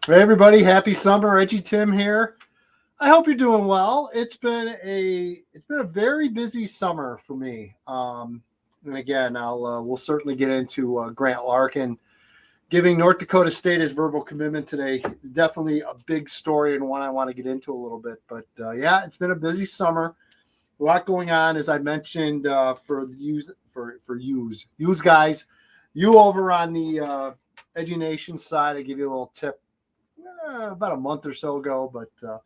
Hey everybody, happy summer. EDGYTIM here. I hope you're doing well. It's been a very busy summer for me. And again, we'll certainly get into Grant Larkin giving North Dakota State his verbal commitment today. Definitely a big story and one I want to get into a little bit. But yeah, it's been a busy summer. A lot going on, as I mentioned, for use guys. You over on the Edgy Nation side, I give you a little tip about a month or so ago, but a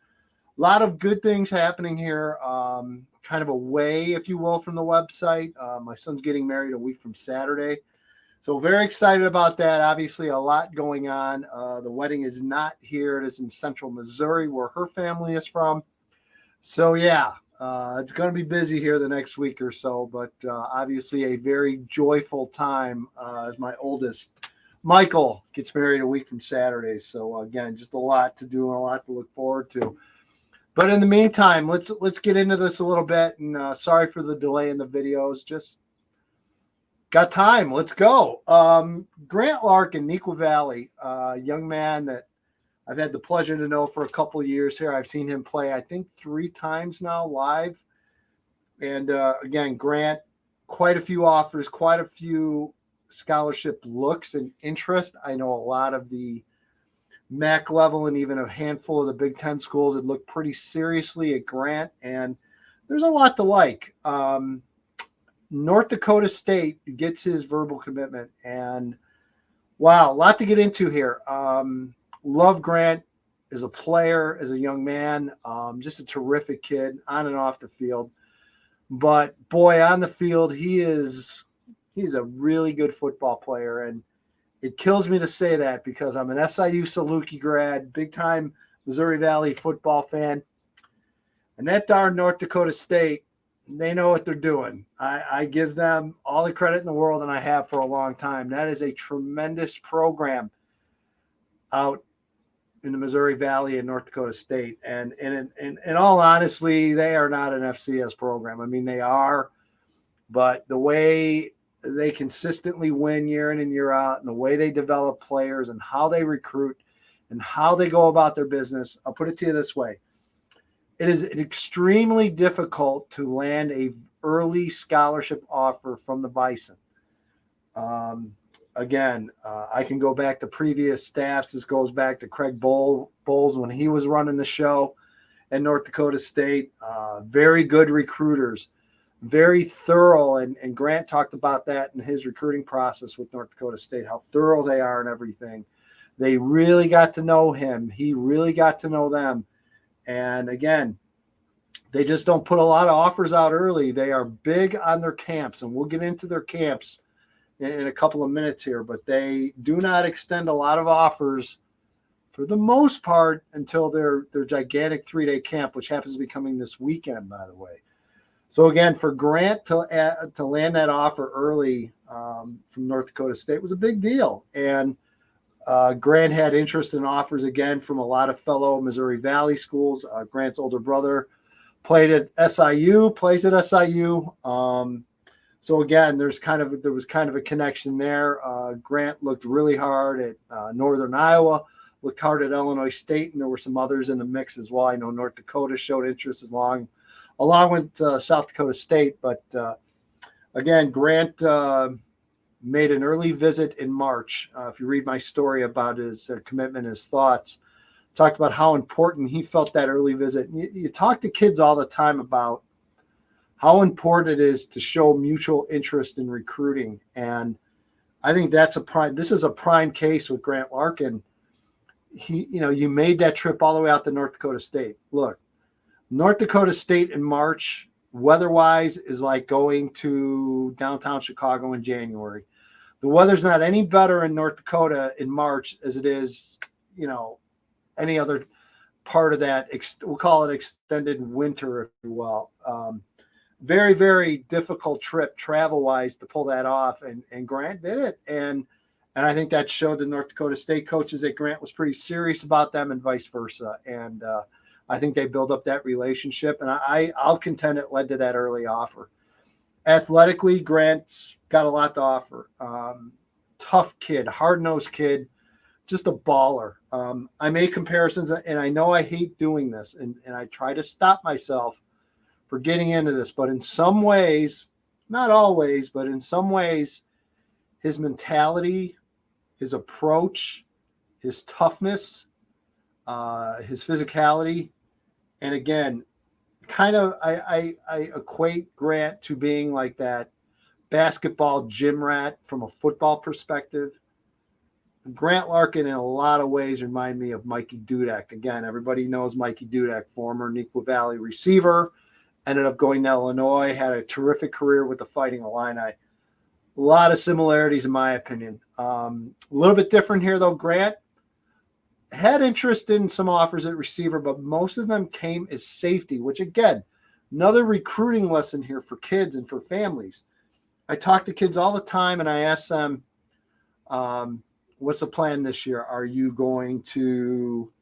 lot of good things happening here. Kind of away, if you will, from the website. My son's getting married a week from Saturday. So very excited about that. Obviously, a lot going on. The wedding is not here. It is in central Missouri, where her family is from. So, yeah, it's going to be busy here the next week or so, but obviously a very joyful time as my oldest, Michael, gets married a week from Saturday. So, again, just a lot to do and a lot to look forward to. But in the meantime, let's get into this a little bit. And sorry for the delay in the videos. Just got time. Let's go. Grant Larkin, Neuqua Valley, young man that I've had the pleasure to know for a couple of years here. I've seen him play, I think, 3 times now live. And again, Grant, quite a few offers, quite a few scholarship looks and interest. I know a lot of the MAC level and even a handful of the Big Ten schools that look pretty seriously at Grant. And there's a lot to like. North Dakota State gets his verbal commitment. And wow, a lot to get into here. Love Grant as a player, as a young man, just a terrific kid on and off the field. But boy, on the field, he's a really good football player. And it kills me to say that because I'm an SIU Saluki grad, big time Missouri Valley football fan. And that darn North Dakota State, they know what they're doing. I give them all the credit in the world, and I have for a long time. That is a tremendous program out in the Missouri Valley and North Dakota State. And in all honesty, they are not an FCS program. I mean, they are, but the way they consistently win year in and year out and the way they develop players and how they recruit and how they go about their business, I'll put it to you this way. It is extremely difficult to land a early scholarship offer from the Bison. Again, I can go back to previous staffs. This goes back to Craig Bowles when he was running the show at North Dakota State. Very good recruiters, very thorough. And Grant talked about that in his recruiting process with North Dakota State, how thorough they are and everything. They really got to know him. He really got to know them. And again, they just don't put a lot of offers out early. They are big on their camps, and we'll get into their camps in a couple of minutes here, but they do not extend a lot of offers for the most part until their gigantic 3-day camp, which happens to be coming this weekend, by the way. So again, for Grant to land that offer early from North Dakota State was a big deal. And Grant had interest in offers again from a lot of fellow Missouri Valley schools. Grant's older brother plays at SIU. So again, there was kind of a connection there. Grant looked really hard at Northern Iowa, looked hard at Illinois State, and there were some others in the mix as well. I know North Dakota showed interest along with South Dakota State. But again, Grant made an early visit in March. If you read my story about his commitment, his thoughts, talked about how important he felt that early visit. You talk to kids all the time about how important it is to show mutual interest in recruiting. And I think this is a prime case with Grant Larkin. You made that trip all the way out to North Dakota State. Look, North Dakota State in March, weather-wise, is like going to downtown Chicago in January. The weather's not any better in North Dakota in March as it is, any other part of that. We'll call it extended winter, if you will. Very, very difficult trip travel-wise to pull that off, and Grant did it. And I think that showed the North Dakota State coaches that Grant was pretty serious about them and vice versa. And I think they build up that relationship, and I'll contend it led to that early offer. Athletically, Grant's got a lot to offer. Tough kid, hard-nosed kid, just a baller. I make comparisons, and I know I hate doing this, and I try to stop myself for getting into this. But in some ways, not always, but in some ways, his mentality, his approach, his toughness, his physicality, and again, kind of I equate Grant to being like that basketball gym rat from a football perspective. Grant Larkin, in a lot of ways, remind me of Mikey Dudek. Again, everybody knows Mikey Dudek, former Neuqua Valley receiver, ended up going to Illinois, had a terrific career with the Fighting Illini. A lot of similarities, in my opinion. A little bit different here, though. Grant had interest in some offers at receiver, but most of them came as safety, which, again, another recruiting lesson here for kids and for families. I talk to kids all the time, and I ask them, what's the plan this year? Are you going to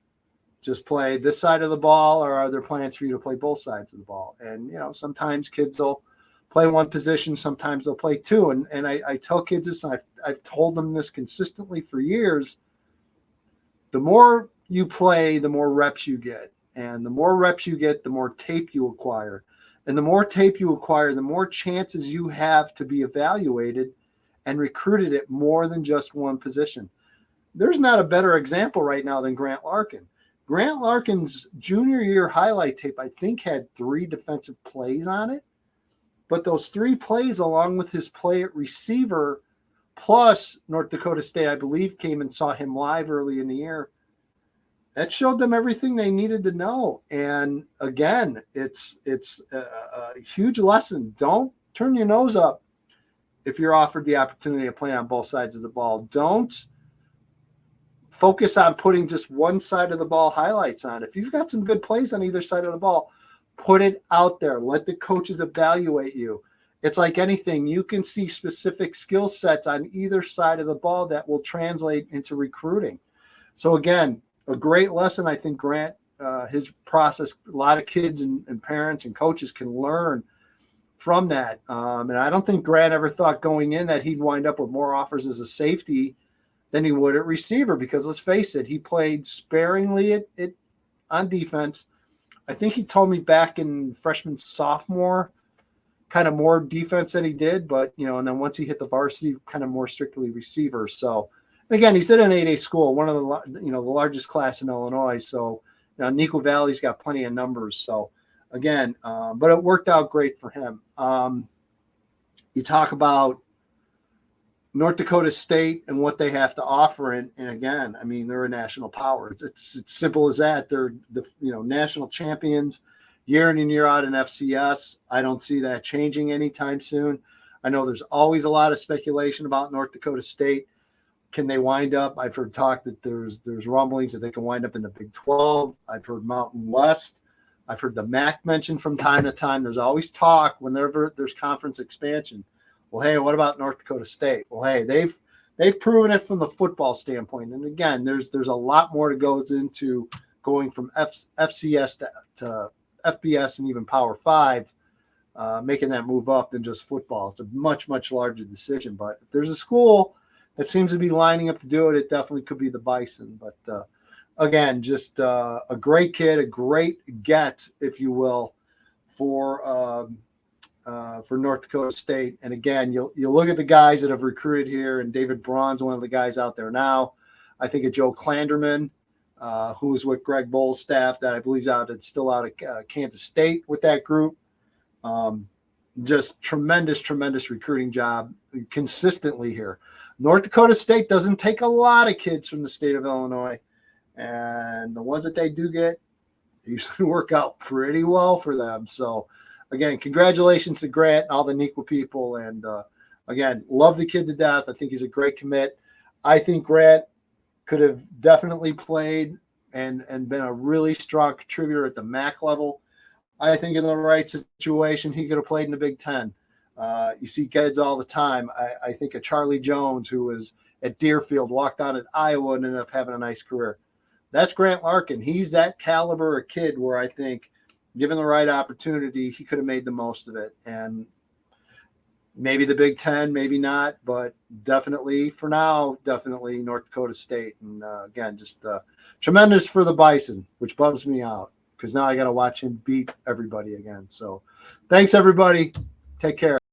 just play this side of the ball, or are there plans for you to play both sides of the ball? And, sometimes kids will play one position, sometimes they'll play two. And I tell kids this, and I've told them this consistently for years. The more you play, the more reps you get. And the more reps you get, the more tape you acquire. And the more tape you acquire, the more chances you have to be evaluated and recruited at more than just one position. There's not a better example right now than Grant Larkin. Grant Larkin's junior year highlight tape, I think, had 3 defensive plays on it. But those 3 plays, along with his play at receiver, plus North Dakota State, I believe, came and saw him live early in the year, that showed them everything they needed to know. And again, it's a huge lesson. Don't turn your nose up if you're offered the opportunity to play on both sides of the ball. Don't focus on putting just one side of the ball highlights on. If you've got some good plays on either side of the ball, put it out there. Let the coaches evaluate you. It's like anything. You can see specific skill sets on either side of the ball that will translate into recruiting. So again, a great lesson. I think Grant, his process, a lot of kids and parents and coaches can learn from that. And I don't think Grant ever thought going in that he'd wind up with more offers as a safety than he would at receiver, because let's face it, he played sparingly on defense. I think he told me back in freshman, sophomore, kind of more defense than he did, but, and then once he hit the varsity, kind of more strictly receiver. So, and again, he's at an 8A school, one of the, the largest class in Illinois. So, Neuqua Valley's got plenty of numbers. So, again, but it worked out great for him. You talk about North Dakota State and what they have to offer, and again, I mean, they're a national power. It's simple as that. They're the national champions year in and year out in FCS. I don't see that changing anytime soon. I know there's always a lot of speculation about North Dakota State. Can they wind up? I've heard talk that there's rumblings that they can wind up in the Big 12. I've heard Mountain West. I've heard the MAC mentioned from time to time. There's always talk whenever there's conference expansion. Well, hey, what about North Dakota State? Well, hey, they've proven it from the football standpoint. And again, there's a lot more that goes into going from FCS to FBS and even Power 5, making that move up than just football. It's a much, much larger decision. But if there's a school that seems to be lining up to do it, it definitely could be the Bison. But again, just a great kid, a great get, if you will, for North Dakota State. And again, you look at the guys that have recruited here, and David Braun's one of the guys out there now. I think of Joe Klanderman, who was with Greg Bohl's staff, that I believe is still out of Kansas State with that group. Just tremendous recruiting job consistently here. North Dakota State doesn't take a lot of kids from the state of Illinois, and the ones that they do get usually work out pretty well for them. So again, congratulations to Grant and all the Neuqua people. And again, love the kid to death. I think he's a great commit. I think Grant could have definitely played and been a really strong contributor at the MAC level. I think in the right situation, he could have played in the Big Ten. You see kids all the time. I think of Charlie Jones, who was at Deerfield, walked on at Iowa, and ended up having a nice career. That's Grant Larkin. He's that caliber of kid where I think, given the right opportunity, he could have made the most of it. And Maybe the Big Ten, maybe not, but definitely for now, definitely North Dakota State. And again, just tremendous for the Bison, which bums me out because now I got to watch him beat everybody again. So thanks, everybody. Take care.